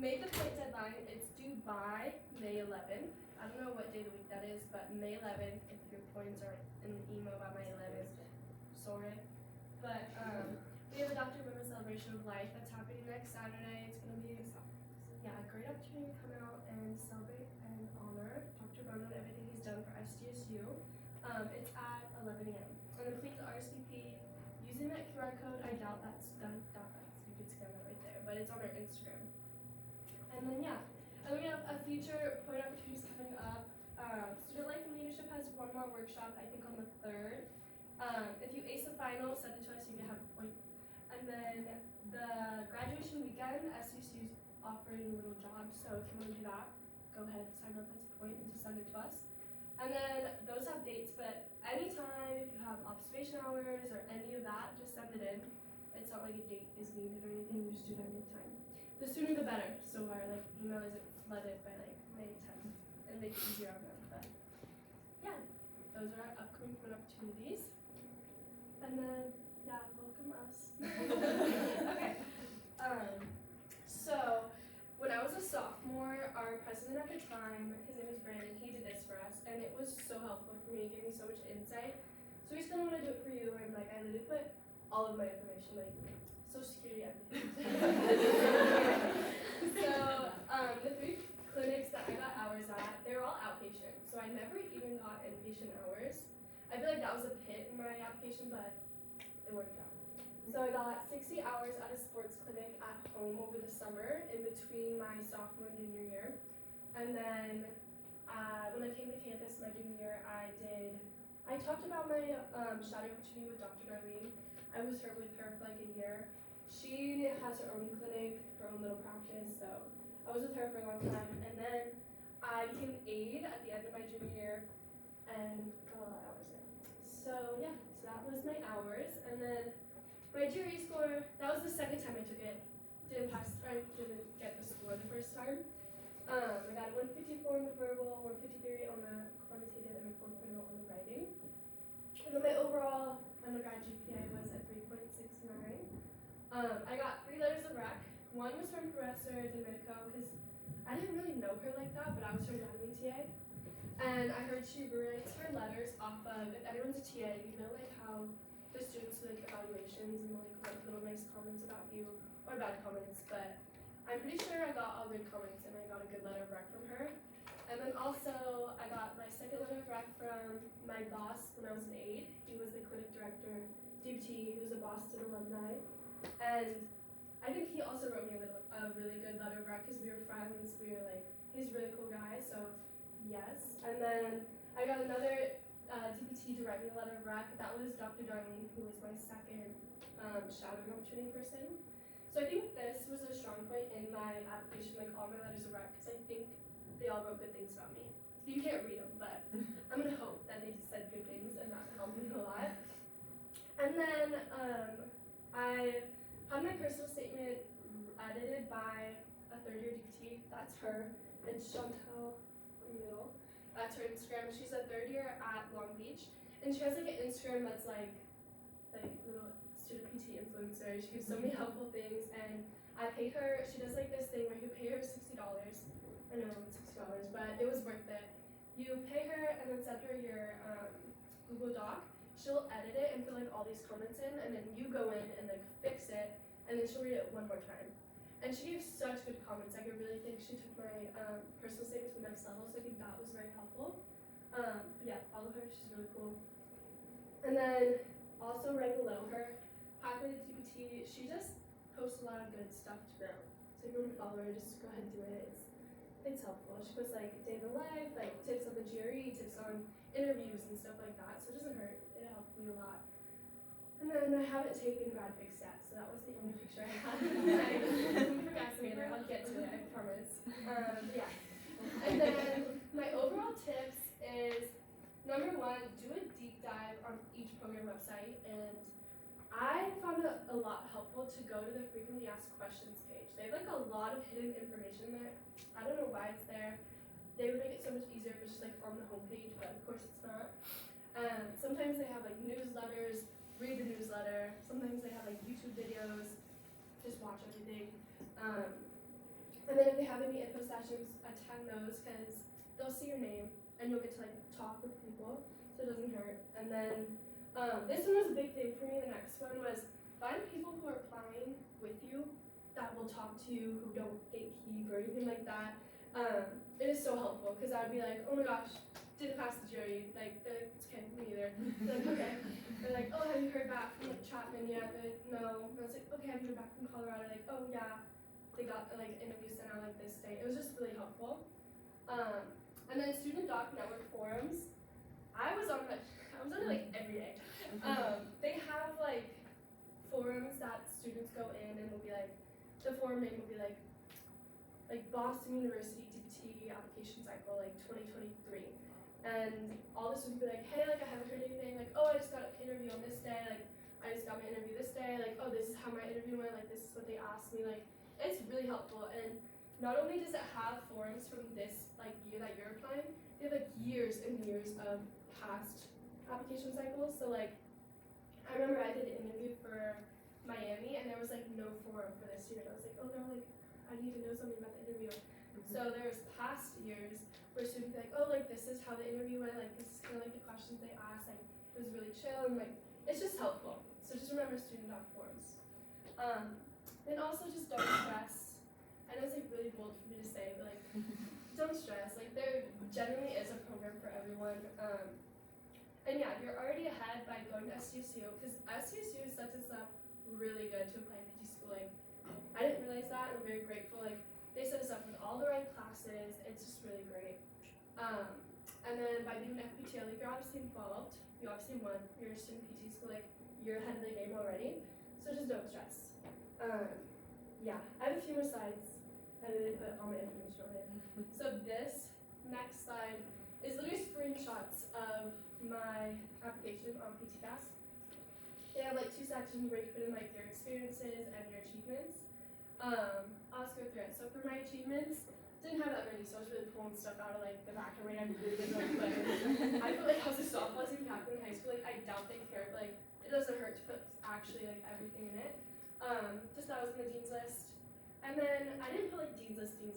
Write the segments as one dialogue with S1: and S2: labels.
S1: made the point deadline. It's due by May 11th. I don't know what day of the week that is, but May 11th, if your points are in the email by May 11th, sorry. But we have a Dr. Women's Celebration of Life that's happening next Saturday. It's going to be a great opportunity to come out and celebrate and honor Dr. Bono and everything he's done for SDSU. It's at 11 a.m. And then please RSVP using that QR code. I doubt that's done. You could scan that right there, but it's on our Instagram. And then and we have a future point opportunities coming up. Student Life and Leadership has one more workshop, I think on the 3rd. If you ace the final, send it to us, you can have a point. And then the graduation weekend, SUC's offering little jobs, so if you want to do that, go ahead, sign up as a point and just send it to us. And then those have dates, but anytime if you have observation hours or any of that, just send it in. It's not like a date is needed or anything, you just do it any time. The sooner the better, so our email isn't flooded by May 10th and make it easier on them. But those are our upcoming point opportunities. And then welcome us. Okay. So when I was a sophomore, our president at the time, his name is Brandon, he did this for us, and it was so helpful for me, it gave me so much insight. So we just kind of want to do it for you, and I literally put all of my information, Social Security, everything. So the 3 clinics that I got hours at, they were all outpatient, so I never even got inpatient hours. I feel like that was a pit in my application, but it worked out. So I got 60 hours at a sports clinic at home over the summer in between my sophomore and junior year. And then when I came to campus my junior year, I talked about my shadowing opportunity with Dr. Darlene. I was with her for a year. She has her own clinic, her own little practice, so I was with her for a long time. And then I became an aide at the end of my junior year and got a lot of hours there. So so that was my hours. And then my GRE score, that was the second time I took it. Didn't get the score the first time. I got a 154 on the verbal, 153 on the quantitative, and a 4.0 on the writing. And then my overall undergrad GPA was at 3.69. I got 3 letters of rec. One was from Professor Domenico, because I didn't really know her like that, but I was her anatomy TA. And I heard she writes her letters off of, if anyone's a TA, you know how the students do evaluations and write little nice comments about you, or bad comments, but I'm pretty sure I got all good comments and I got a good letter of rec from her. And then also I got my second letter of rec from my boss when I was an aide. He was the clinic director, DPT, he was a Boston alumni. And I think he also wrote me a really good letter of rec because we were friends, he's a really cool guy, so yes. And then I got another DPT to write me a letter of rec. That was Dr. Darlene, who was my second shadowing opportunity person. So I think this was a strong point in my application, all my letters of rec, because I think they all wrote good things about me. You can't read them, but I'm gonna hope that they just said good things and that helped me a lot. And then I had my personal statement edited by a 3rd-year DPT. That's her. It's Chantel in the middle. That's her Instagram. She's a 3rd year at Long Beach, and she has an Instagram that's like little student PT influencer. She gives so many helpful things, and I paid her. She does this thing where you pay her $60. I know it's $60, but it was worth it. You pay her and then send her your Google Doc. She'll edit it and put all these comments in, and then you go in and fix it, and then she'll read it one more time. And she gave such good comments. I really think she took my personal statement to the next level, so I think that was very helpful. Follow her, she's really cool. And then also right below her, Pathway to DPT, she just posts a lot of good stuff to grow. So if you want to follow her, just go ahead and do it. It's helpful. She puts day in the life, tips on the GRE, tips on interviews and stuff like that. So it doesn't hurt. It helped me a lot. And then I haven't taken grad pics yet, so that was the only picture I had. I'm a procrastinator. I'll get to it, I promise. And then my overall tips is, number 1, do a deep dive on each program website. And I found it a lot helpful to go to the frequently asked questions page. They have a lot of hidden information there. I don't know why it's there. They would make it so much easier if it's just on the homepage, but of course it's not. Sometimes they have newsletters, read the newsletter. Sometimes they have YouTube videos, just watch everything. And then if they have any info sessions, attend those because they'll see your name and you'll get to like talk with people, so it doesn't hurt. And then this one was a big thing for me. The next one was find people who are applying with you that will talk to you, who don't gatekeep or anything like that. It is so helpful because I'd be like, oh my gosh, didn't pass the jury. Like, they're like, it's okay, me neither. They're like, okay. They're like, oh, have you heard back from like Chapman yet? They're like, no. And I was like, okay, have you heard back from Colorado? Like, oh yeah, they got like interviews sent out like this day. It was just really helpful. And then student doc network forums. I was on it like every day. They have like forums that students go in and will be like, the forum name will be like Boston University DPT application cycle like 2023. And all the students will be like, hey, like I haven't heard anything, like, oh, I just got an interview on this day, like I just got my interview this day, like, oh, this is how my interview went, like this is what they asked me, like it's really helpful. And not only does it have forums from this like year that you're applying, they have like years and years of past application cycles. So like I remember I did an interview for Miami and there was like no forum for this year. And I was like, oh no, like I need to know something about the interview. So there's past years where students be like, oh, like this is how the interview went, like this is kind of like the questions they asked, like it was really chill and like it's just helpful. So just remember student doc forums. And also just don't stress. I know it's like really bold for me to say, but like don't stress. Like there generally is a program for everyone. And yeah, you're already ahead by going to SUSU because SUSU sets us up really good to apply PT school. Like I didn't realize that, and I'm very grateful. Like they set us up with all the right classes. It's just really great. And then by being an FPTO, like you're obviously involved. You obviously won. You're a student PT school. Like you're ahead of the game already. So just don't stress. Yeah, I have a few more slides. I didn't put all my information on it. So this next slide is literally screenshots of my application on PTCast. They have like two sections where you put in like your experiences and your achievements. I'll just go through it. So for my achievements, didn't have that many, so I was really pulling stuff out of like the back of my head really quick. I feel like I was a softball team captain in high school. Like I doubt they cared. Like it doesn't hurt to put actually like everything in it. Just that was in the dean's list. And then I didn't put like dean's list, and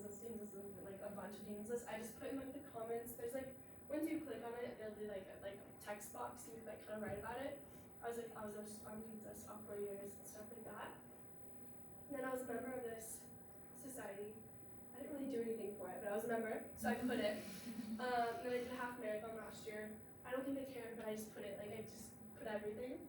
S1: like a bunch of dean's lists. I just put in like the comments. There's like once you click on it, there'll be like a text box and you can like kind of write about it. I was just on dean's list all 4 years and stuff like that. And then I was a member of this society. I didn't really do anything for it, but I was a member, so I put it. And then I did a half marathon last year. I don't think they cared, but I just put it. Like I just put everything.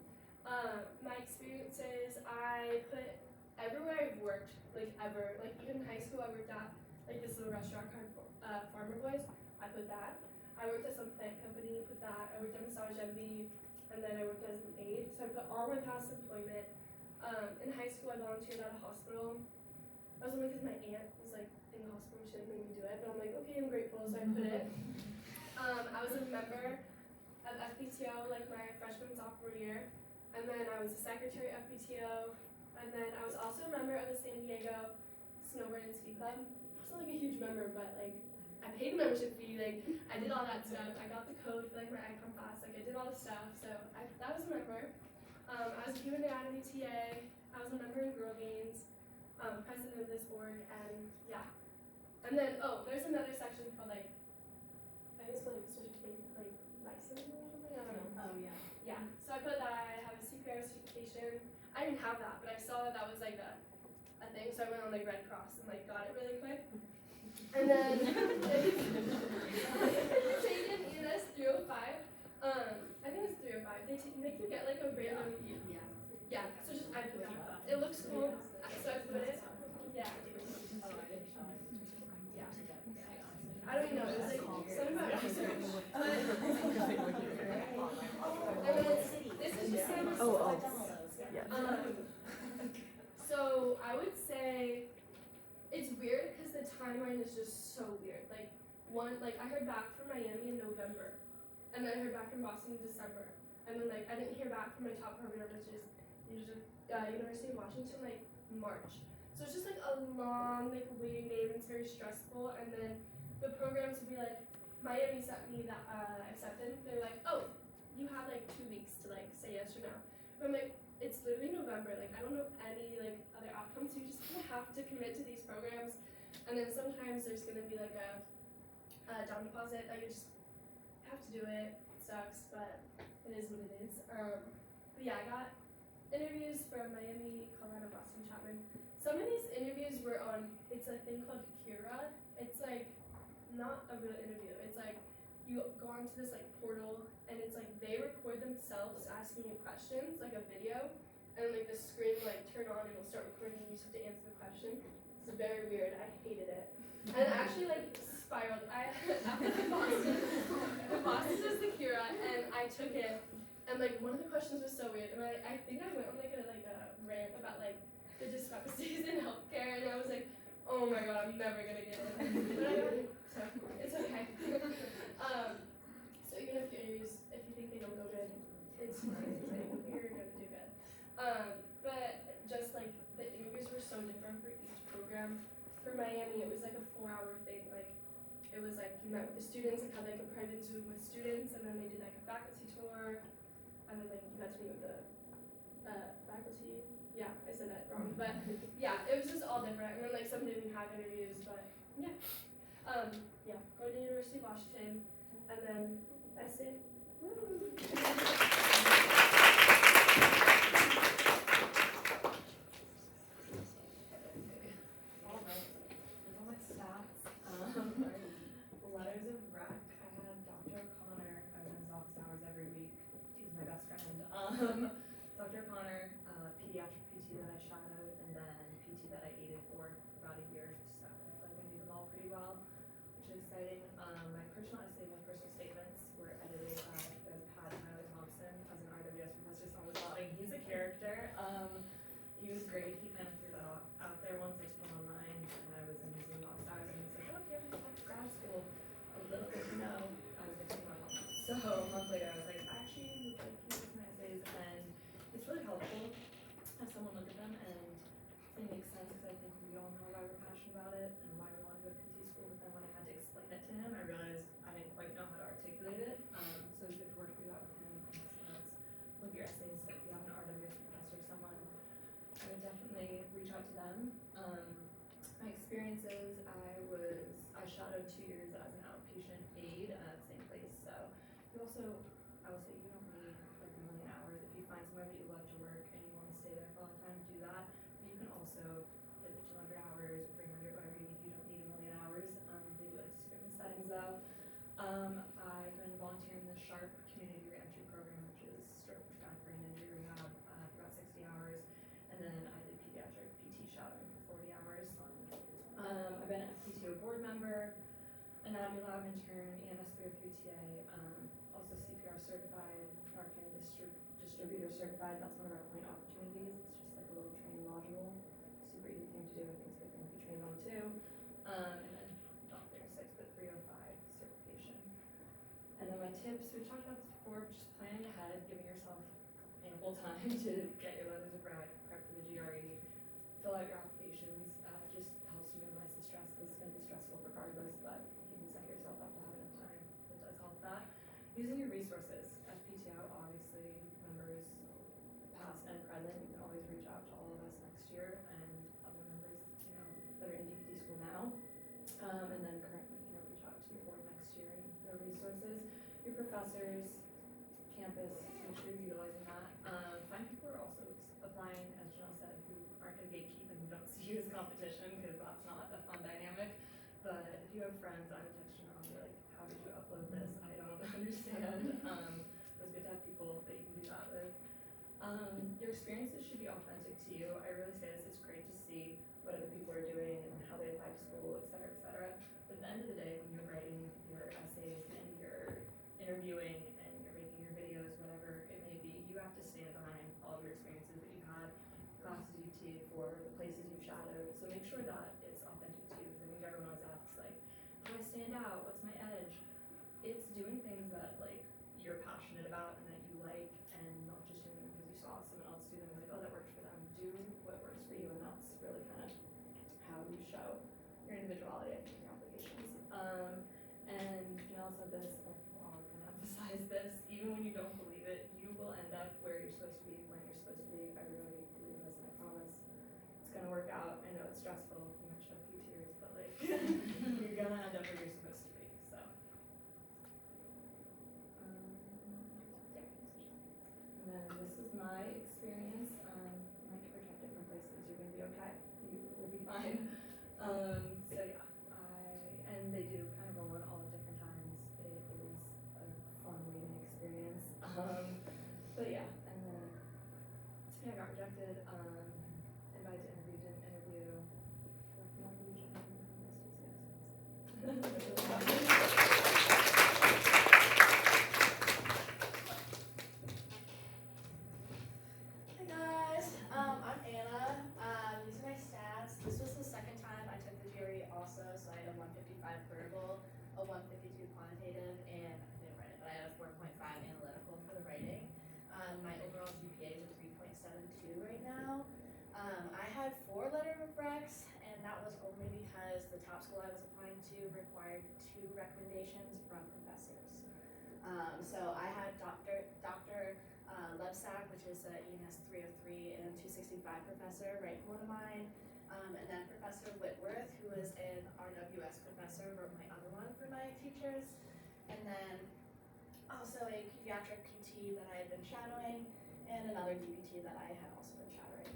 S1: My experiences, I put everywhere I've worked, like ever. Like even in high school, I worked at like this little restaurant called Farmer Boys. I put that. I worked at some plant company. Put that. I worked at Massage Envy, and then I worked as an aide. So I put all my past employment. In high school, I volunteered at a hospital. That was only because my aunt was like in the hospital. She didn't make me do it, but I'm like, okay, I'm grateful, so I put it. I was a member of FPTO like my freshman and sophomore year, and then I was a secretary of FPTO, and then I was also a member of the San Diego Snowboard and Ski Club. I wasn't like a huge member, but like I paid the membership fee. Like I did all that stuff. I got the code for like my icon class. Like I did all the stuff. So that was a member. I was a human anatomy TA. I was a member in Girl Games, president of this org, and yeah. And then there's another section called like I think it's called like certificate, like license or something. I don't know.
S2: Oh yeah.
S1: Yeah. So I put that I have a CPR certification. I didn't have that, but I saw that was like a thing, so I went on like Red Cross and like got it really quick. And then taken ENS 305. I think it's 305. They make you get like a random. Yeah. So just I put that. It looks cool, so I put it. Yeah. Yeah. I don't even know. It was like something about research. And then this is just kind of so I would say it's weird because the timeline is just so weird. Like I heard back from Miami in November, and then I heard back from Boston in December, and then like I didn't hear back from my top program, which is University of Washington, like March. So it's just like a long like waiting game. It's very stressful, and then the programs would be like Miami sent me the acceptance. They're like, oh, you have like 2 weeks to like say yes or no. But I'm like, it's literally November. Like I don't know any like other outcomes. So you just kind of have to commit to these programs. And then sometimes there's gonna be like a down deposit that you just have to do it. It sucks, but it is what it is. But yeah, I got interviews from Miami, Colorado, Boston, Chapman. Some of these interviews were on, it's a thing called Kira. It's like not a real interview. It's like you go onto this like portal and it's like they record themselves asking you questions, like a video, and like the screen will like turn on and it'll start recording and you just have to answer the question. It's very weird. I hated it. And actually like spiraled. After the Boston was the Kira and I took it and like one of the questions was so weird. And I think I went on like a rant about like the discrepancies in healthcare and I was like, oh my god, I'm never gonna get it. But I got it, so it's okay. So even if your interviews, if you think they don't go good, it's fine. You're gonna do good. But just like the interviews were so different for each program. For Miami, it was like a 4-hour thing. Like it was like you met with the students, like had like a private Zoom with students, and then they did like a faculty tour, and then like you got to meet with the faculty. Yeah, I said that wrong, but yeah, it was just all different. And then like some didn't even have interviews, but yeah. Yeah, going to University of Washington, and then that's it. Woo.
S2: All right, here's all my stats. Letters of rec. I had Dr. O'Connor. I was in his office hours every week. He was my best friend. Dr. O'Connor, pediatric PT that I shadowed, and then PT that I aided for about a year. So I feel like I knew them all pretty well, which is exciting. My personal essay, my personal statements were edited by Tyler Thompson as an RWS professor, so I was nodding. He's a character. He was great. He kind of threw that out there once. I took him online, and I was in his inbox hours, and he was like, "Oh, you haven't talked to grad school." A little bit to know. I was going to take my mom. So a month later, I was like, "I actually would like to look at my essays," and it's really helpful to have someone look at them, and it makes sense because I think we all know why we're passionate about it and why we want to go to PT school. But then when I had to explain it to him, I realized I didn't quite know how to articulate it. So it was good to work through that with him. And his notes. Look at your essays. If you have an RWS professor or someone, I would definitely reach out to them. My experiences, I shadowed 2 years as an outpatient aide at the same place. So you also, I will say, you don't need like a million hours. If you find somewhere that you love to work and you want to stay there for a long time, do that. But you can also hit the 200 hours, 300, whatever you need. You don't need a million hours. They do like to spring the settings though. I've been volunteering in the SHARP community reentry program, which is stroke, traumatic brain injury rehab, for about 60 hours. And then I did pediatric PT shadowing for 40 hours. I've been an FPTO board member, anatomy lab intern, EMS 303TA, also CPR certified, Narcan distributor certified. That's one of our point opportunities. It's just like a little training module. Super easy thing to do. I think it's a good thing to be trained on too. And then not 306, but 305 certification. And then my tips, we've talked about this before, just planning ahead, giving yourself ample time to get your letters of rec, prep for the GRE, fill out your applications. Just helps you minimize the stress because it's going to be stressful regardless, but if you can set yourself up to have enough time, it does help that. Using your resources, FPTO, obviously, members past and present, you can always reach out to all of us next year and other members, that are in DPT school now. And then currently, reach out to your board next year and your resources, your professors, campus, make sure you're utilizing that. Find people who are also applying, as Janelle said, who aren't going to gatekeep and who don't see you as competition, because that's not a fun dynamic. But if you have friends, I would text Janelle and be like, how did you upload this? I don't understand. It's good to have people that you can do that with. Your experiences should be authentic to you. I really say this, it's great to see what other people are doing and how they apply to school, et cetera, et cetera. But at the end of the day, when you're writing your essays and you're interviewing and you're making your videos, whatever it may be, you have to stand behind all of your experiences that you've had, classes you've taken for, the places you've shadowed. So make sure that it's authentic to you. Because I think everyone always asks, like, how do I stand out? What's my edge? It's doing things that like you're passionate about and that you like, and not just doing them because you saw someone else do them and like, oh, that worked for them. Do what works for you, and that's really kind of how you show your individuality, I think, in your applications. And Janelle said this, like, I'll kind of emphasize this, even when you don't believe it, you will end up where you're supposed to be when you're supposed to be. I really believe this, and I promise it's gonna work. work out. I know it's stressful. You might shed a few tears, but like you're gonna end up where you're supposed to be. So. Yeah. And then this is my experience. Might get rejected from places. You're gonna be okay. You will be fine. So yeah, and they do kind of roll in all at different times. It is a fun waiting experience. But yeah, and then I got rejected. Invited to interview, didn't interview.
S3: Hey guys, I'm Anna. These are my stats. This was the second time I took the GRE also, so I had a 155 verbal, a 152 quantitative, and I didn't write it, but I had a 4.5 analytical for the writing. My overall GPA is a 3.72 right now. I had 4 letter of recs, and that was only because the top school I was applying to required 2 recommendations from professors. So I had Dr. Lebsack, which is a ENS 303 and 265 professor, write one of mine. And then Professor Whitworth, who was an RWS professor, wrote my other one for my teachers. And then also a pediatric PT that I had been shadowing, and another DPT that I had also been shadowing.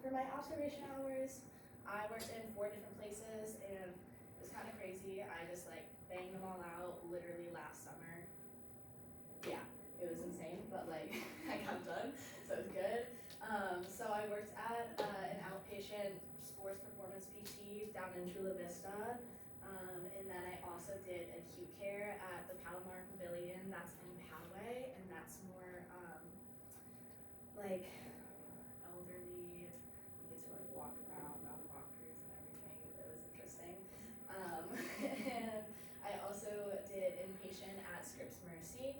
S3: For my observation hours, I worked in 4 different places, and it was kind of crazy. I just like banged them all out literally last summer. Yeah, it was insane, but like I got done, so it was good. So I worked at an outpatient sports performance PT down in Chula Vista. And then I also did acute care at the Palomar Pavilion, that's in Poway, and that's more like elderly. You get to like walk around on walkers and everything. It was interesting. And I also did inpatient at Scripps Mercy.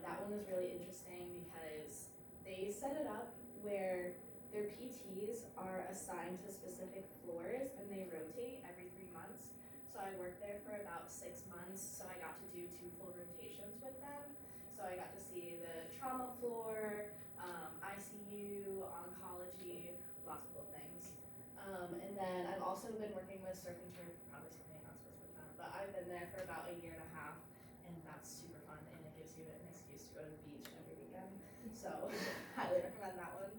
S3: That one was really interesting because they set it up where their PTs are assigned to specific floors and they rotate every 3 months. So I worked there for about 6 months, so I got to do 2 full rotations with them. So I got to see the trauma floor, ICU, oncology, lots of cool things. And then I've also been working with surf and turf, probably something I'm not supposed to put down, but I've been there for about 1.5 years, and that's super fun, and it gives you an excuse to go to the beach every weekend. So highly recommend that one.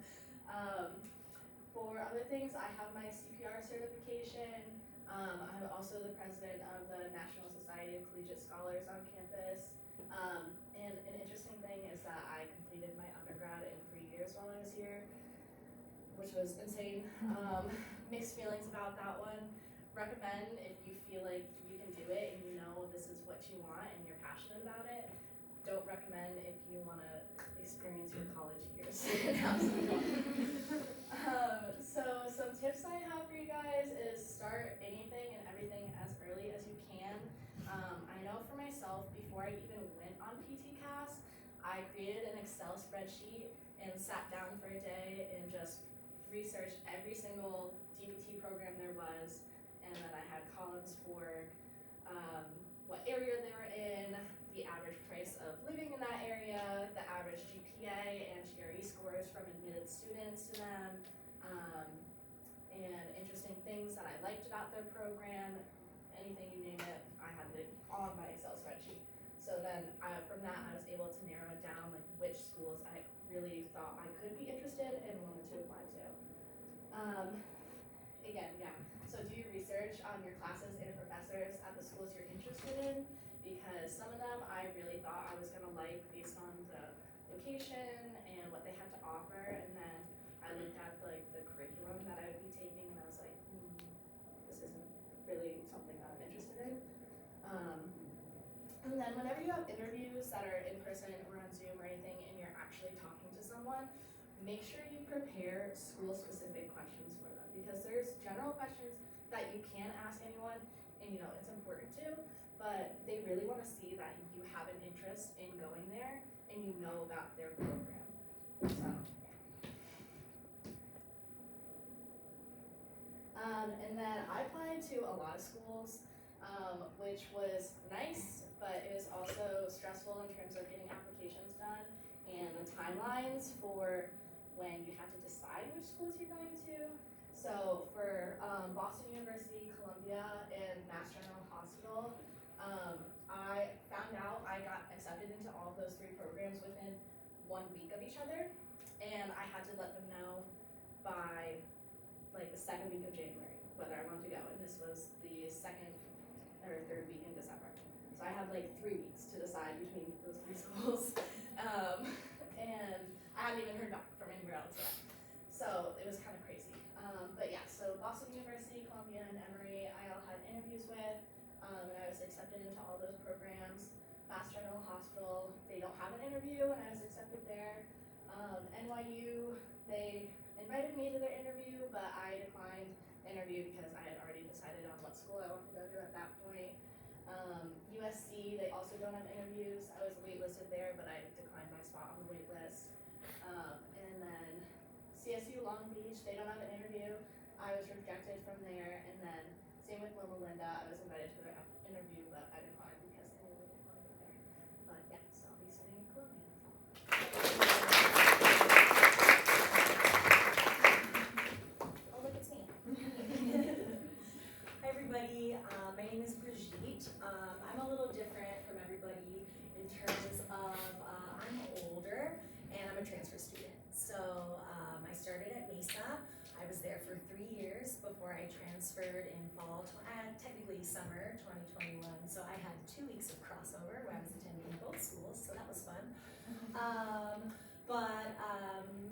S3: For other things, I have my CPR certification. I'm also the president of the National Society of Collegiate Scholars on campus. And an interesting thing is that I completed my undergrad in 3 years while I was here, which was insane. Mixed feelings about that one. Recommend if you feel like you can do it and you know this is what you want and you're passionate about it. Don't recommend if you want to experience your college years. So some tips I have for you guys is start anything and everything as early as you can. I know for myself, before I even went on PTCast, I created an Excel spreadsheet and sat down for a day and just researched every single DPT program there was, and then I had columns for what area they were in, the average price of living in that area, the average GPA and GRE scores from admitted students to them, and interesting things that I liked about their program, anything you name it, I had it on my Excel spreadsheet. So then from that I was able to narrow it down like which schools I really thought I could be interested and wanted to apply to. Again, yeah, so do your research on your classes and professors at the schools you're interested in, because some of them I really thought I was gonna like based on the location and what they had to offer, and then I looked at like the curriculum that I would be taking and I was like, this isn't really something that I'm interested in. And then whenever you have interviews that are in person or on Zoom or anything and you're actually talking to someone, make sure you prepare school-specific questions for them, because there's general questions that you can ask anyone, and you know it's important to, but they really want to see that you have an interest in going there and you know about their program. So, and then I applied to a lot of schools, which was nice, but it was also stressful in terms of getting applications done, and the timelines for when you have to decide which schools you're going to. So for Boston University, Columbia, and Mass General Hospital, I found out I got accepted into all of those 3 programs within 1 week of each other, and I had to let them know by like the 2nd week of January whether I wanted to go, and this was the 2nd or 3rd week in December. So I had like 3 weeks to decide between those 3 schools, and I hadn't even heard back from anywhere else yet. So it was kind of crazy. But yeah, so Boston University, Columbia, and Emory, I all had interviews with, and I was accepted into all those programs. Mass General Hospital, they don't have an interview, and I was accepted there. NYU, they invited me to their interview, but I declined the interview because I had already decided on what school I wanted to go to at that point. USC, they also don't have interviews. I was waitlisted there, but I declined my spot on the wait list. And then CSU Long Beach, they don't have an interview. I was rejected from there, and then same with Loma Linda. I was invited to their interview, but I declined because they really didn't want to go there. But yeah, so I'll be studying in Columbia in the fall. Oh, look, it's me.
S4: Hi everybody, my name is Brigitte. I'm a little different from everybody in terms of I'm older and I'm a transfer student. So I started at Mesa. I was there for 3 years before I transferred in fall, technically summer 2021. So I had 2 weeks of crossover where I was attending both schools, so that was fun.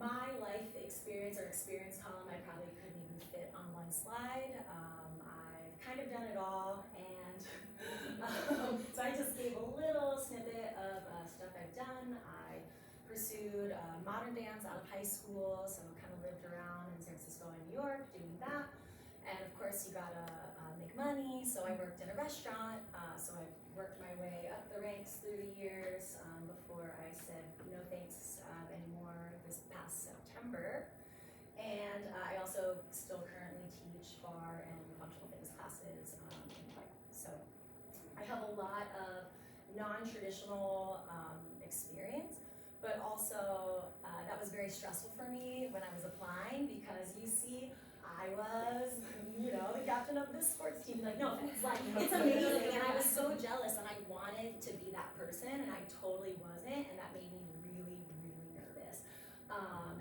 S4: My life experience or experience column, I probably couldn't even fit on one slide. I've kind of done it all, and so I just gave a little snippet of stuff I've done. I pursued modern dance out of high school, so kind of lived around in San Francisco and New York doing that. And of course, you gotta make money, so I worked in a restaurant. So I worked my way up the ranks through the years before I said no thanks anymore this past September. And I also still currently teach bar and functional fitness classes in Hawaii. So I have a lot of non-traditional experience, but also that was very stressful for me when I was applying, because you see, I was, the captain of this sports team. Like, no offense, like, it's amazing, and I was so jealous, and I wanted to be that person, and I totally wasn't, and that made me really, really nervous.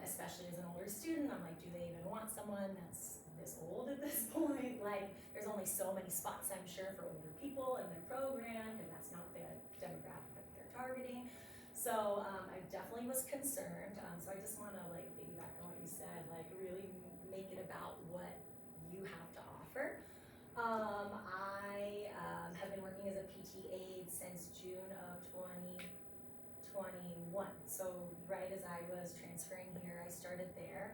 S4: Especially as an older student, I'm like, do they even want someone that's this old at this point? Like, there's only so many spots, I'm sure, for older people in their program, because that's not the demographic that they're targeting. So I definitely was concerned. So I just want to piggyback on what you said, really make it about what you have to offer. I have been working as a PT aide since June of 2021. So right as I was transferring here, I started there.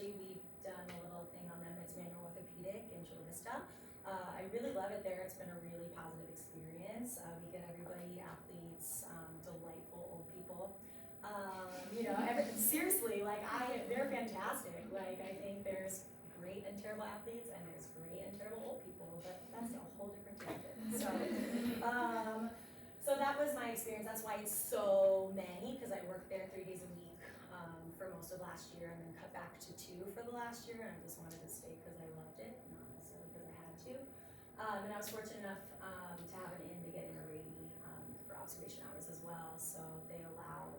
S4: We've done a little thing on them. It's Manual Orthopedic in Chula Vista. I really love it there. It's been a really positive experience. We get everybody, athletes, delightful old people. Seriously, they're fantastic. I think there's great and terrible athletes, and there's great and terrible old people, but that's a whole different tangent. So that was my experience. That's why it's so many, because I worked there 3 days a week for most of last year, and then cut back to 2 for the last year, and I just wanted to stay because I loved it, not necessarily because I had to. And I was fortunate enough to have an in to get in a Rady for observation hours as well. So they allow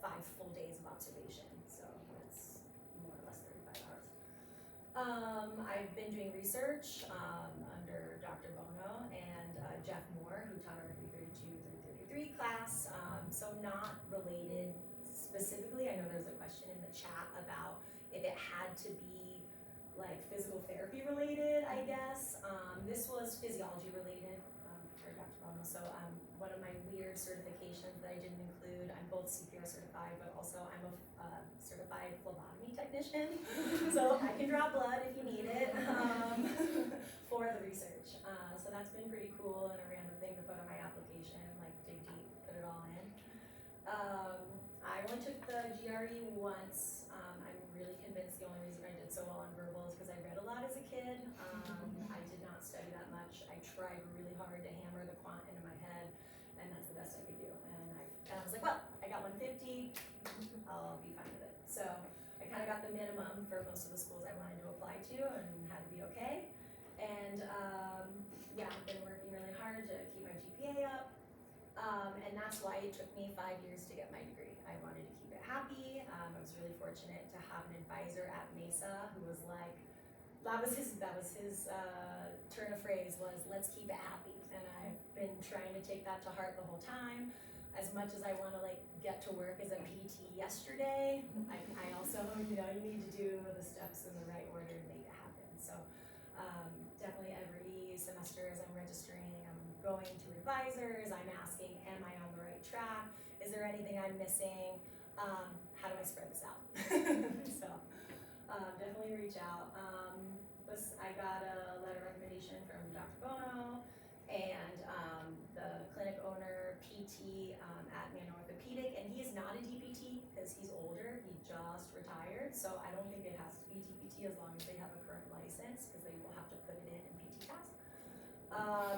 S4: 5 full days of observation. So that's more or less 35 hours. I've been doing research under Dr. Bono and Jeff Moore, who taught our 332, 333 class. So not related specifically. I know there's a question in the chat about if it had to be physical therapy related, I guess. This was physiology related for Dr. Bono. So one of my weird certifications that I didn't include, I'm both CPR certified, but also I'm a certified phlebotomy technician. So I can draw blood if you need it for the research. So that's been pretty cool and a random thing to put on my application, dig deep, put it all in. I only took the GRE once. I'm really convinced the only reason I did so well on verbal is because I read a lot as a kid. I did not study that much. I tried really hard to hammer the quant into my head, and that's the best I could do. And I was like, well, I got 150, I'll be fine with for most of the schools I wanted to apply to and had to be okay. And yeah, I've been working really hard to keep my GPA up. And that's why it took me 5 years to get my degree. I wanted to keep it happy. I was really fortunate to have an advisor at Mesa who was like, that was his turn of phrase was, let's keep it happy. And I've been trying to take that to heart the whole time. As much as I want to like get to work as a PT yesterday, I also, you need to do the steps in the right order to make it happen. So definitely every semester as I'm registering, I'm going to advisors, I'm asking, am I on the right track? Is there anything I'm missing? How do I spread this out? So definitely reach out. I got a letter of recommendation from Dr. Bono and the clinic owner, PT at Manual Orthopedic, and he is not a DPT because he's older, he just retired, so I don't think it has to be DPT as long as they have a current license because they will have to put it in PT Cast.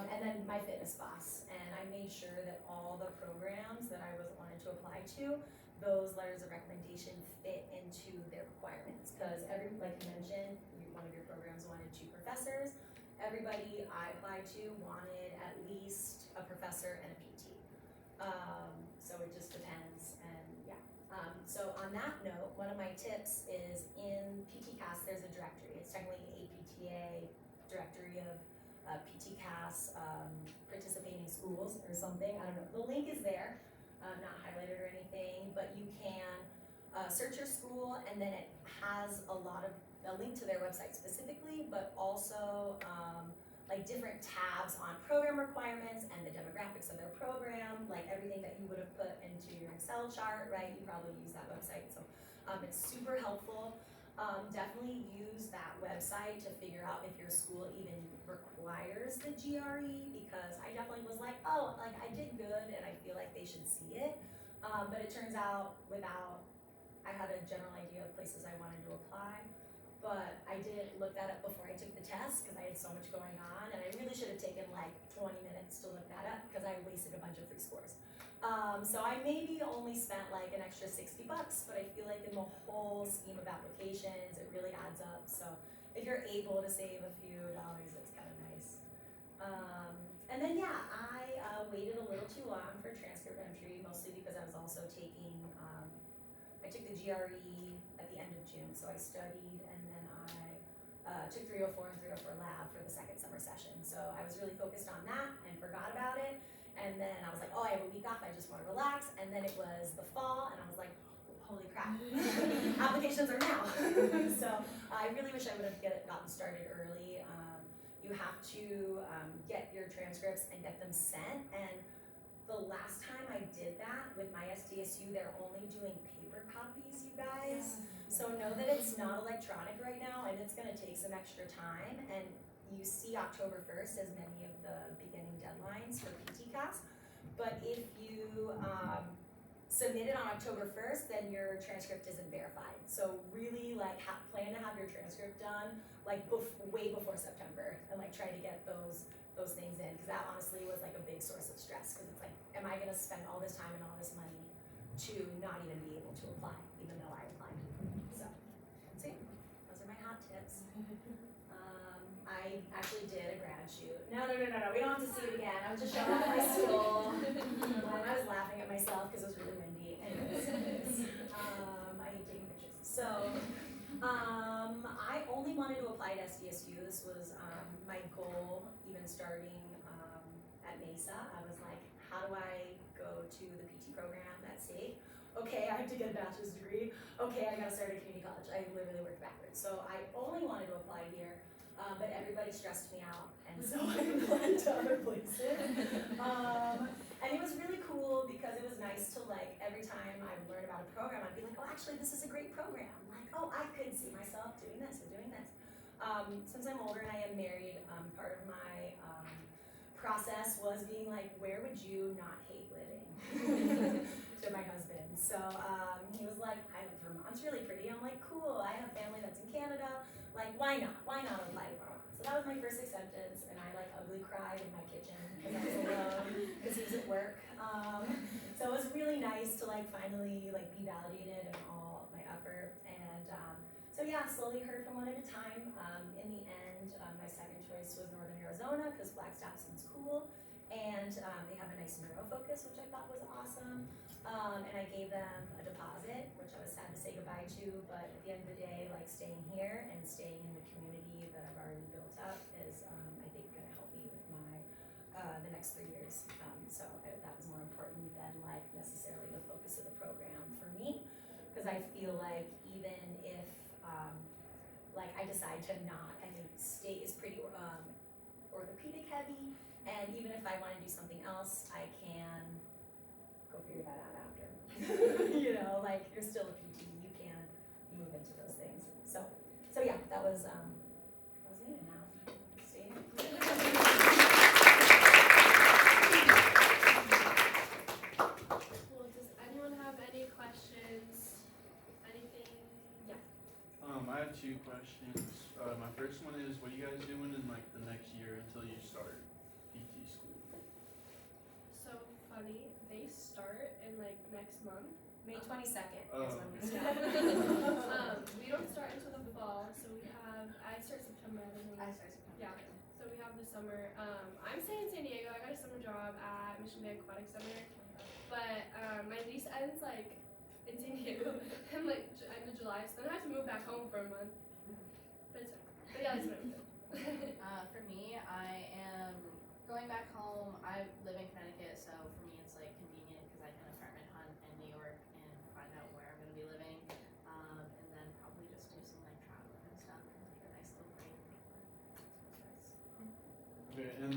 S4: And then my fitness boss, and I made sure that all the programs that I wanted to apply to, those letters of recommendation fit into their requirements because like you mentioned, one of your programs wanted 2 professors. Everybody I applied to wanted at least a professor and a PT. So it just depends, and yeah. So on that note, one of my tips is in PT Cast, there's a directory. It's technically APTA directory of PT Cast participating schools or something. I don't know. The link is there, not highlighted or anything, but you can search your school, and then it has a link to their website specifically, but also like different tabs on program requirements and the demographics of their program, like everything that you would have put into your Excel chart, right? You probably use that website, so it's super helpful. Definitely use that website to figure out if your school even requires the GRE, because I definitely was like, oh, like I did good and I feel like they should see it, but it turns out I had a general idea of places I wanted to apply, but I didn't look that up before I took the test because I had so much going on, and I really should have taken like 20 minutes to look that up because I wasted a bunch of free scores. So I maybe only spent like an extra $60, but I feel like in the whole scheme of applications, it really adds up. So if you're able to save a few dollars, it's kind of nice. And then yeah, I waited a little too long for transcript entry, mostly because I was also taking, I took the GRE at the end of June, so I studied, and then I took 304 and 304 lab for the second summer session. So I was really focused on that and forgot about it. And then I was like, oh, I have a week off, I just want to relax. And then it was the fall, and I was like, holy crap, applications are now. So I really wish I would have gotten started early. You have to get your transcripts and get them sent. And the last time I did that with my SDSU, they're only doing paper copies, you guys. So know that it's not electronic right now, and it's gonna take some extra time. And you see October 1st as many of the beginning deadlines for PT Cast. But if you submit it on October 1st, then your transcript isn't verified. So really like plan to have your transcript done like way before September, and like try to get those things in, because that honestly was like a big source of stress, because it's like, am I gonna spend all this time and all this money to not even be able to apply, even though I applied? So yeah, those are my hot tips. I actually did a grad shoot. No, we don't have to see it again. I was just showing off my stool. I was laughing at myself because it was really windy. Anyways, I hate taking pictures. So, I only wanted to apply to SDSU. This was my goal, even starting at Mesa. I was like, how do I go to the PT program at State? Okay, I have to get a bachelor's degree. Okay, I gotta start at community college. I literally worked backwards. So I only wanted to apply here. But everybody stressed me out, and so I applied to other places. And it was really cool because it was nice to, like, every time I would learn about a program, I'd be like, oh, actually, this is a great program. Like, oh, I could see myself doing this or doing this. Since I'm older and I am married, part of my process was being like, where would you not hate living? To my husband. So he was like, Vermont's really pretty. I'm like, cool, I have family that's in Canada. Like, why not? Why not apply to Vermont? So that was my first acceptance, and I like ugly cried in my kitchen because I was alone because he was at work. So it was really nice to like finally like be validated in all of my effort. And So yeah, slowly heard from one at a time. In the end, my second choice was Northern Arizona because Flagstaff seems cool, and they have a nice neuro focus, which I thought was awesome. And I gave them a deposit, which I was sad to say goodbye to, but at the end of the day, like staying here and staying in the community that I've already built up is, I think, going to help me with my the next 3 years. That was more important than like necessarily the focus of the program for me, because I feel like even if like I decide to not, I mean, state is pretty orthopedic heavy, and even if I want to do something else, I can go figure that out after. You know, like you're still a PT, you can move into those things. So yeah, that was me, and now stay here.
S1: Well, does anyone have any questions? Anything? Yeah.
S5: I have 2 questions. My first one is, what are you guys doing in like the next year until you start PT school?
S1: So funny, they start in like next month.
S4: May 22nd
S5: Oh.
S4: is when we start.
S1: We don't start until the fall, so I start September, I think.
S3: I start September.
S1: Yeah. So we have the summer. I'm staying in San Diego. I got a summer job at Mission Bay Aquatic Center, but my lease ends like in San Diego in like end of July, so then I have to move back home for a month. But it's fine. But yeah, that's what I'm doing.
S3: For me, I am going back home. I live in Connecticut, so for me it's like convenient because I can apartment hunt in New York and find out where I'm going to be living, and then probably just do some like traveling and stuff and take a nice little break.
S5: Okay, and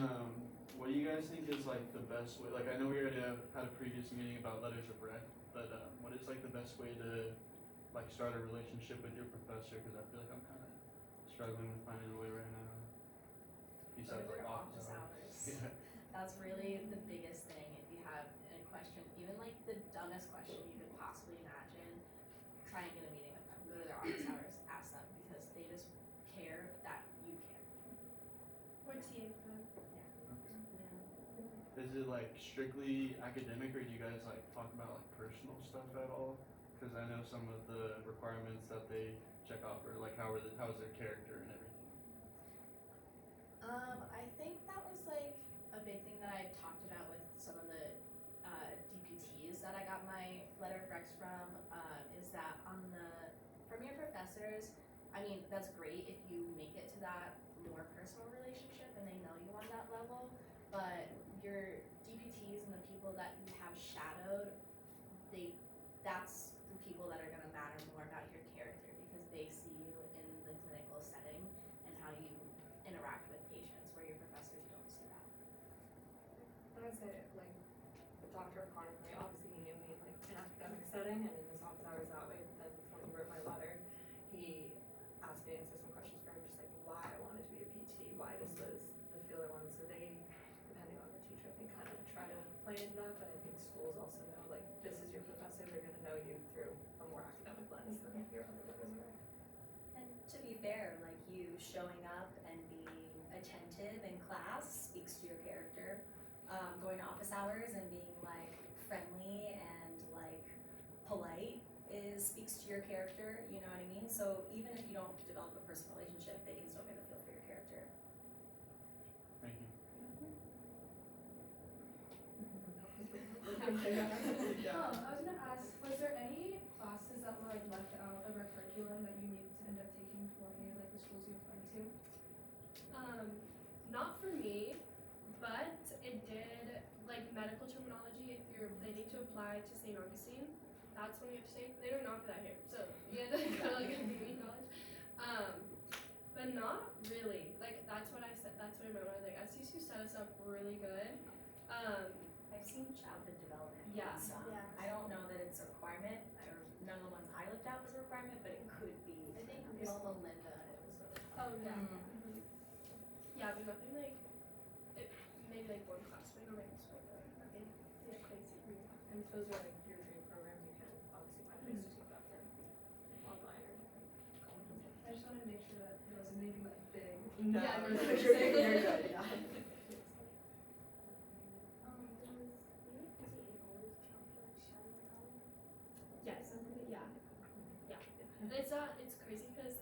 S5: what do you guys think is like the best way? Like I know we already had a previous meeting about letters of rec, but what is like the best way to like start a relationship with your professor? Because I feel like I'm kind of struggling with finding a way right now. Besides
S3: Go to
S5: like
S3: their
S5: office
S3: office
S5: hours.
S3: hours.
S5: Yeah.
S3: That's really the biggest thing. If you have a question, even like the dumbest question you could possibly imagine, try and get a meeting with them. Go to their office hours, ask them because they just care that you care.
S1: We're TA for them.
S5: Is it like strictly academic, or do you guys like talk about like personal stuff at all? Because I know some of the requirements that they check off are like how's their character and everything.
S3: I think that was like a big thing that I talked about with some of the DPTs that I got my letter of recs from, is that from your professors, I mean, that's great if you make it to that more personal relationship and they know you on that level, but your DPTs and the people that you have shadowed, that's the people that are gonna matter more about your character because they see you in the clinical setting and how you interact with patients where your professors don't see that.
S2: I would say, like, Dr. O'Connor, like, obviously he knew me, like, in academic setting and in his office hours that way, but then when he wrote my letter, he asked me to answer some questions for him, just like why I wanted to be a PT, why this was the field I wanted, so they, depending on the teacher, I think kind of try to play into that, but I think schools also know, like, this is your professor, they're gonna know you through a more academic lens than your other letters are.
S4: And to be fair, like you showing up and being attentive in class speaks to your character. Going to office hours and being like friendly and like polite speaks to your character, you know what I mean? So even if you don't develop a personal relationship, they can still get a feel for your character.
S5: Thank you.
S6: I was gonna ask, was there any classes that were like left out of our curriculum that you needed to end up taking for any of like the schools you applied to?
S1: Not for me, but it did, like medical terminology, if you're planning to apply to St. Augustine, that's when you have to take. They don't even offer that here, so you had to go to like a community college. But not really. Like that's what I said, that's what I meant when I was like, SDSU set us up really good.
S4: I've seen childhood development.
S1: Yeah.
S4: ones,
S3: Yeah.
S4: I don't know that it's a requirement, or none of the ones I looked at was a requirement, but it could be.
S3: I think Loma Linda, it was really
S1: Oh yeah.
S4: Mm.
S1: Yeah, but nothing like, it, maybe like one class, but not like school, but nothing crazy.
S2: And if those are like your dream programs, you can obviously find ways to take that from online or different colleges.
S6: I just wanted to make sure that it wasn't anything like big.
S2: No,
S1: Yeah, no,
S2: you're
S1: you're
S2: good,
S1: good.
S2: yeah.
S1: Yes, yeah, yeah. And it's crazy because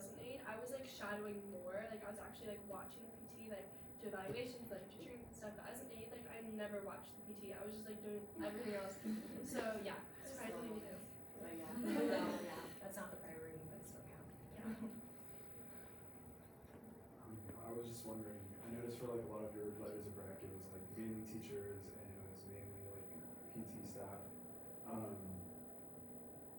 S1: wasn't 8, I was like shadowing more. Like I was actually like watching the PT, like do evaluations, like do treatment and stuff. But as an 8, like I never watched the PT. I was just like doing everything else. So yeah, surprisingly we did.
S4: So yeah, well, yeah, that's not the priority, but it still counts.
S7: I was just wondering, I noticed for like a lot of your letters of rec, it was like mainly teachers and it was mainly like PT staff.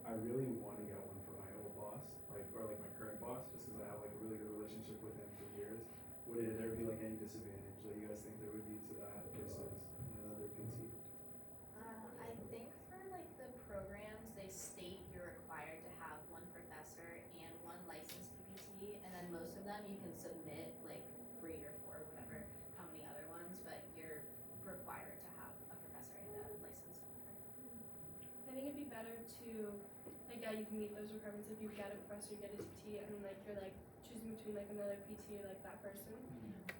S7: I really want to get one for my old boss, like, or like my current boss, just because I have like a really good relationship with him for years. Would there be like any disadvantage that you guys think there would be to that versus another PT?
S3: I think for like the programs, they state you're required to have one professor and one licensed PPT, and then most of them you can submit like 3 or 4, whatever, how many other ones, but you're required to have a professor and a licensed one.
S1: I think it'd be better to, like, yeah, you can meet those requirements if you get a professor, you get a PT, and then like you're like choosing between like another PT or like that person.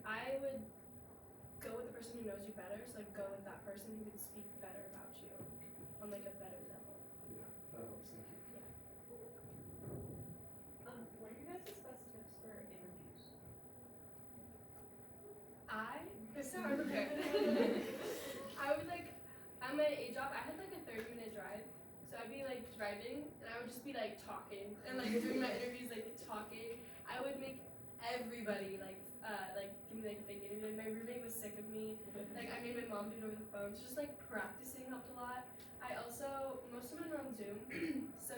S1: I would go with the person who knows you better, so like go with that person who can speak better about you on like a better level.
S7: Yeah, that helps, thank you.
S2: What are your guys' best tips for interviews?
S1: This is how I prepared. I would like, at my A job, I had like a 30-minute drive. So I'd be like driving and I would just be like talking and like doing my interviews like talking. I would make everybody like give me like a fake interview. Like my roommate was sick of me. Like I made my mom do it over the phone. So just like practicing helped a lot. I also, most of mine were on Zoom. So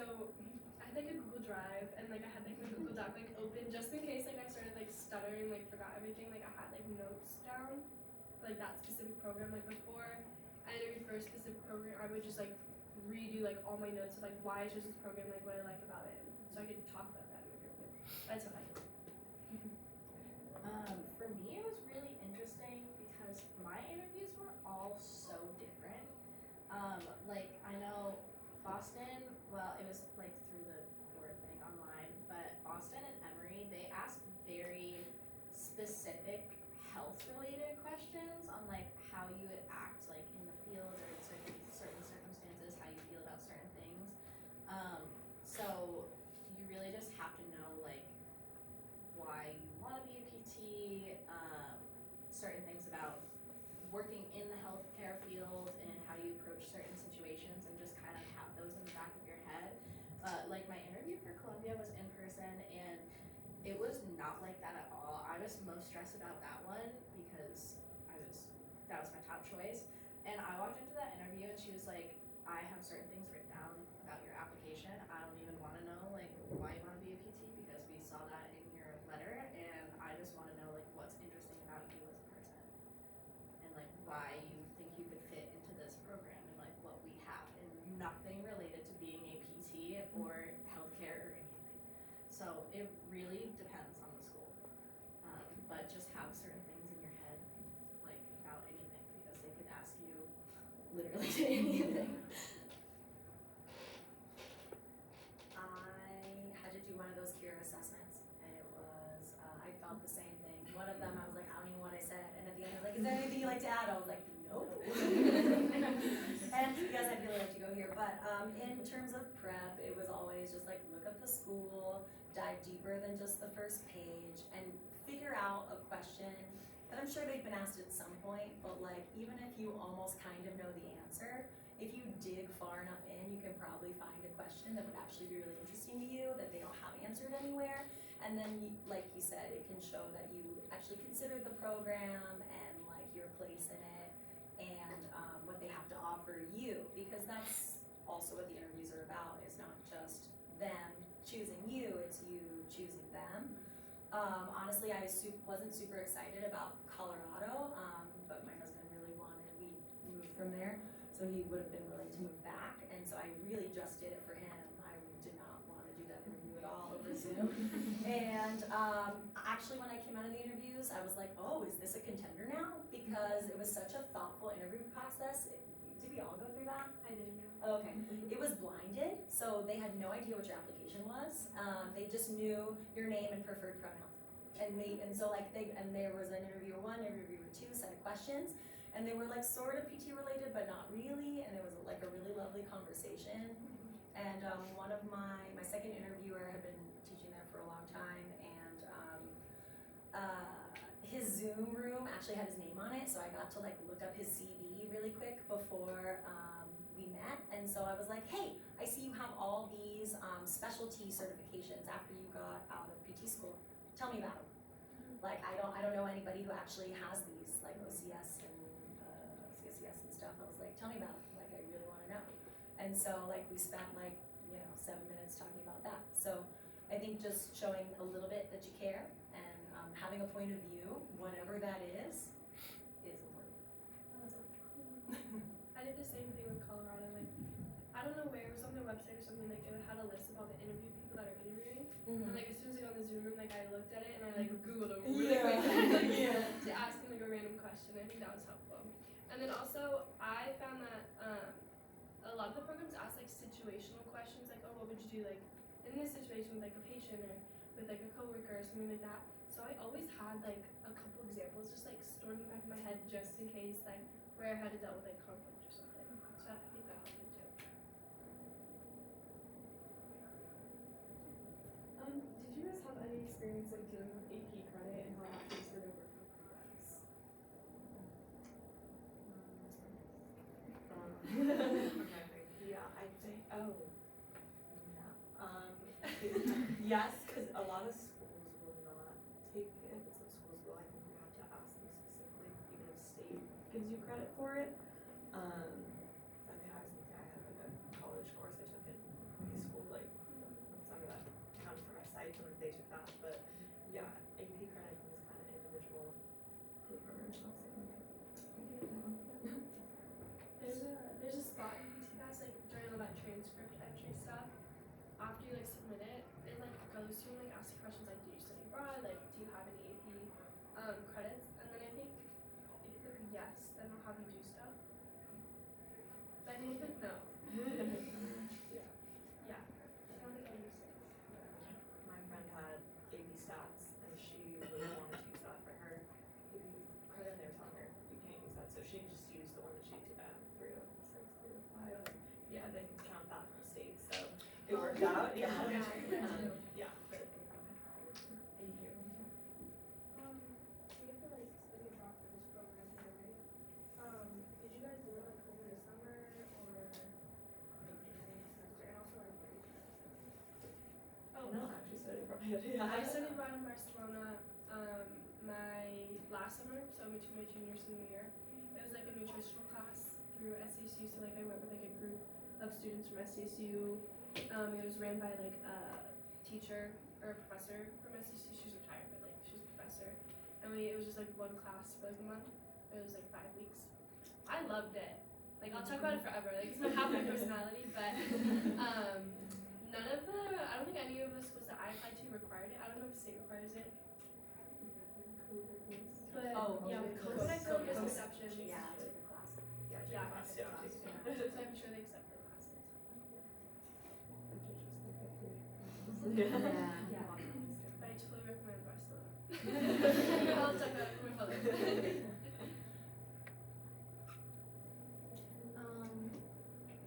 S1: I had like a Google Drive and like I had like my Google Doc like open just in case like I started like stuttering, like forgot everything. Like I had like notes down for like that specific program. Like before I interviewed for a specific program, I would just like redo like all my notes of like why I chose this program, like what I like about it, so I could talk about that in the group. That's what I did.
S3: For me, it was really interesting because my interviews were all so different. Like I know Boston, well, it was like through the core thing online, but Boston and Emory, they asked very specific health-related questions on like how you would act like in the field or in certain circumstances, how you feel about certain things. So you really just have to know like why you want to be a PT, certain things about working in the healthcare field and how you approach certain situations, and just kind of have those in the back of your head. Like my interview for Columbia was in person and it was not like that at all. I was most stressed about that one because that was my top choice. And I walked into that interview and she was like, I have certain things written down about your application. I don't even want to know like why you want to be a PT because we saw that in your letter, and I just want to know like what's interesting about you as a person and like why you think you could fit into this program and like what we have, and nothing related to being a PT or healthcare or anything. So it really depends on the school, but just have certain things in your head like about anything because they could ask you literally to anything.
S4: I had to do one of those career assessments, and it was, I felt the same thing. One of them, I was like, I don't even know what I said, and at the end, I was like, is there anything you'd like to add? I was like, nope. And yes, I'd really like to go here, but in terms of prep, it was always just like, look up the school, dive deeper than just the first page, and figure out a question that I'm sure they've been asked at some point, but like, even if you almost kind of know the answer, if you dig far enough in, you can probably find a question that would actually be really interesting to you that they don't have answered anywhere. And then, like you said, it can show that you actually considered the program and like your place in it and what they have to offer you, because that's also what the interviews are about, is not just them choosing you, it's you choosing them. Honestly, I wasn't super excited about Colorado, but my husband really wanted, we moved from there, so he would have been willing to move back, and so I really just did it for him. I did not want to do that interview at all over Zoom. And actually, when I came out of the interviews, I was like, oh, is this a contender now? Because it was such a thoughtful interview process. Did we all go through that?
S1: I didn't know.
S4: Okay. It was blinded, so they had no idea what your application was. They just knew your name and preferred pronouns. And there was an interviewer 1, interviewer 2 set of questions, and they were like sort of PT related, but not really, and it was like a really lovely conversation. And one of my second interviewer had been teaching there for a long time, his Zoom room actually had his name on it, so I got to like look up his CV really quick before we met. And so I was like, hey, I see you have all these specialty certifications after you got out of PT school. Tell me about them. Like I don't know anybody who actually has these, like OCS and CSCS and stuff. I was like, tell me about them. Like I really want to know. And so like we spent like 7 minutes talking about that. So I think just showing a little bit that you care and having a point of view, whatever that is important.
S1: I did the same thing with Colorado. Like, I don't know where, it was on their website or something, like, it had a list of all the interview people that are interviewing. And, like, as soon as I got in the Zoom room, like, I looked at it and I, like, Googled them really quick. To ask them, like, a random question. I think that was helpful. And then also, I found that a lot of the programs ask, like, situational questions, like, oh, what would you do, like, in this situation with, like, a patient or with, like, a coworker or something like that. So I always had, like, a couple examples just, like, stored in the back of my head just in case, like, where I had to deal with, like, conflict or something. So I think that helped me too.
S2: Did you guys have any experience like dealing with AP credit and how that transferred over from programs?
S8: Yeah, I think, yes, because a lot of schools will not take it, but some schools will. I think you have to ask them specifically, even if state gives you credit for it. I think I was thinking I had like a college course I took in high school, like some of that counted for my psych when they took that, but yeah, AP credit I think is kind of individual to the program.
S1: There's a spot in PT Pass, like, during all that transcript entry stuff. After you, like, submit it, it, like, goes to and, like, asks you questions like, do you study abroad? Like, do you have any AP credits? And then I think if you click yes, then they'll have you do stuff. But if you click no. Yeah. I don't think I used it.
S8: My friend had AP stats and she really wanted to use that for her AP credit, and they were telling her you can't use that, so she just used the one that she 306, 305. Yeah, they can count that from state, so it worked out. Yeah.
S1: Yeah.
S8: Yeah.
S6: So you have to like study abroad for this program here, right? Did you guys do it like over the summer or like during the semester and also like
S1: Oh,
S8: No, actually studied abroad. Yeah.
S1: I studied abroad in Barcelona my last summer, so between my junior and senior year. It was like a nutritional class through SCSU, so like I went with like a group of students from SCSU. It was ran by like a teacher or a professor from SCSU. She's retired, but like she's a professor. And it was just like one class for like a month. It was like 5 weeks. I loved it. Like I'll talk about it forever. Like it's half my personality, but none of the, I don't think any of the schools that I applied to required it. I don't know if the state requires it. But yeah, with COVID, I feel like there's exceptions.
S4: Yeah, I took a class.
S1: Yeah.
S8: Class,
S1: So
S8: yeah.
S1: I'm sure they accept the classes.
S4: Yeah.
S1: But I totally recommend Barcelona. I'll talk about it with my mother.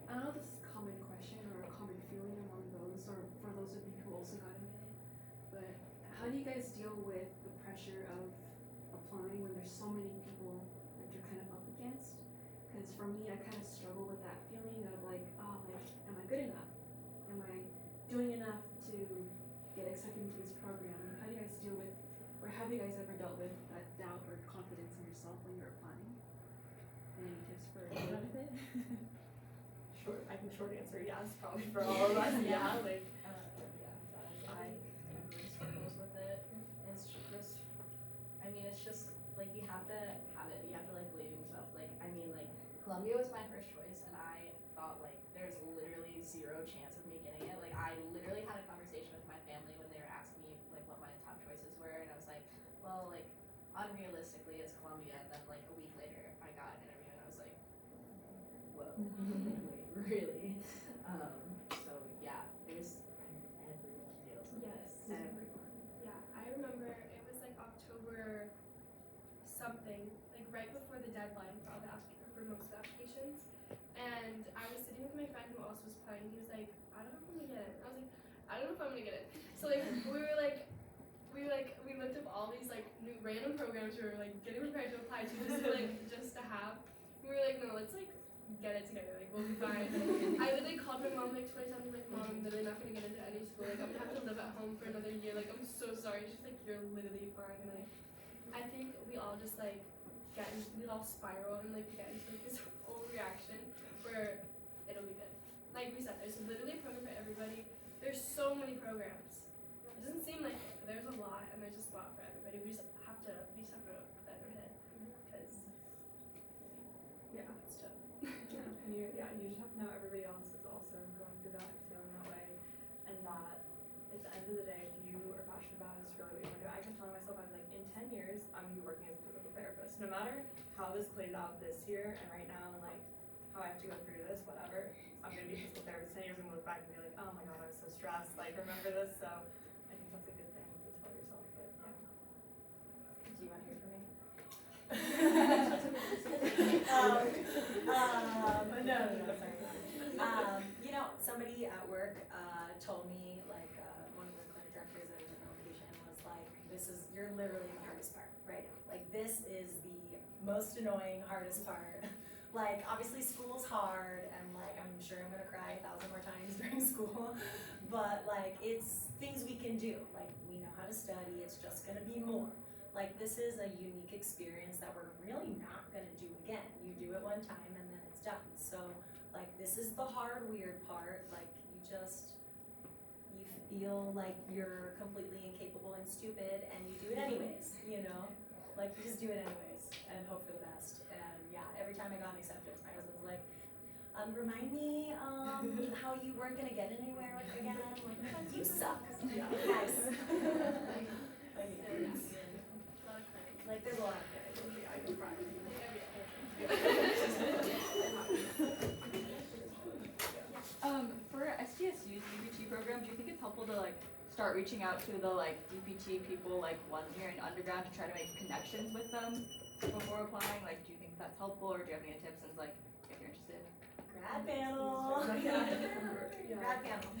S9: I don't know if this is a common question or a common feeling among those, or for those of you who also got admitted, but how do you guys deal with the pressure of applying when there's so many people that you're kind of up against? Because for me, I kind of struggle with that feeling of like, oh, like, am I good enough? Am I doing enough to get accepted into this program? And how do you guys deal with, or have you guys ever dealt with that doubt or confidence in yourself when you're applying? Any tips for dealing with it?
S8: Short answer, yes, probably for all of us. Yeah, like
S2: I really struggles with it. It's just, I mean, it's just like you have to have it. You have to like believe in yourself. Like, I mean, like Columbia was my first choice, and I thought like there's literally 0 chance of me getting it. Like, I literally had a conversation with my family when they were asking me like what my top choices were, and I was like, well, like unrealistically, it's Columbia. And then like a week later, I got an interview, and I was like, whoa, wait, really? So yeah, there's everyone deals with
S1: Yes.
S2: it. Everyone.
S1: Yeah, I remember it was like October something, like right before the deadline for all the for most of the applications. And I was sitting with my friend who also was applying. He was like, I don't know if I'm gonna get it. I was like, I don't know if I'm gonna get it. So like we looked up all these like were like getting prepared to apply to just to have. We were like, no, let's like get it together. Like we'll be fine. I literally called my mom like 20 times. Like, Mom, I'm literally not gonna get into any school. Like I'm gonna have to live at home for another year. Like I'm so sorry. She's like, you're literally fine. Like I think we all just like we all spiral and like get into like this overreaction where it'll be good. Like we said, there's literally a program for everybody. There's so many programs. It doesn't seem like it, but there's a lot, and there's a spot for everybody. We just have to put that in our head, because it's tough.
S8: And you just have to know everybody else is also going through that, feeling that way, and that at the end of the day, if you are passionate about it, it's really what you want to do. I kept telling myself, I was like, in 10 years, I'm gonna be working as a physical therapist. No matter how this plays out this year and right now, and like how I have to go through this, whatever, I'm gonna be a physical therapist. 10 years, I'm gonna look back and be like, oh my god, I was so stressed. Like, remember this? So I think that's a good thing to tell yourself. But yeah.
S4: Do you want to hear from me? No, sorry. You know, somebody at work told me, like, one of the clinic directors at a different location was like, you're literally the hardest part right now. Like, this is the most annoying, hardest part. Like, obviously school's hard, and like, I'm sure I'm gonna cry 1,000 more times during school, but like, it's things we can do. Like, we know how to study, it's just gonna be more. Like, this is a unique experience that we're really not gonna do again. You do it one time and then it's done. So, like, this is the hard, weird part. Like, you feel like you're completely incapable and stupid, and you do it anyways, you know? Like, you just do it anyways and hope for the best. And yeah, every time I got an acceptance, my husband's like, remind me how you weren't gonna get anywhere again. I'm like, you suck. Yes. Like, there's a lot of crying. I can cry.
S10: For SDSU's DPT program, do you think it's helpful to like start reaching out to the like DPT people like 1 year in undergrad to try to make connections with them before applying? Like, do you think that's helpful, or do you have any tips since like if you're interested?
S4: Grad panel. Grad panel.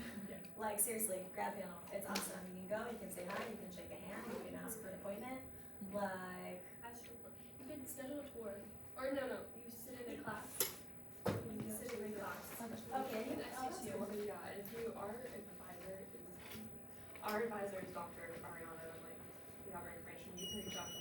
S4: Like, seriously, grad panel. It's awesome. You can go, you can say hi, you can shake a hand, you can ask for an appointment. Like,
S1: You could schedule a tour, or no, you sit in a class. You sit in a class.
S4: okay.
S2: Yeah, if you our advisor is Dr. Ariana, like we have her information, you can reach out to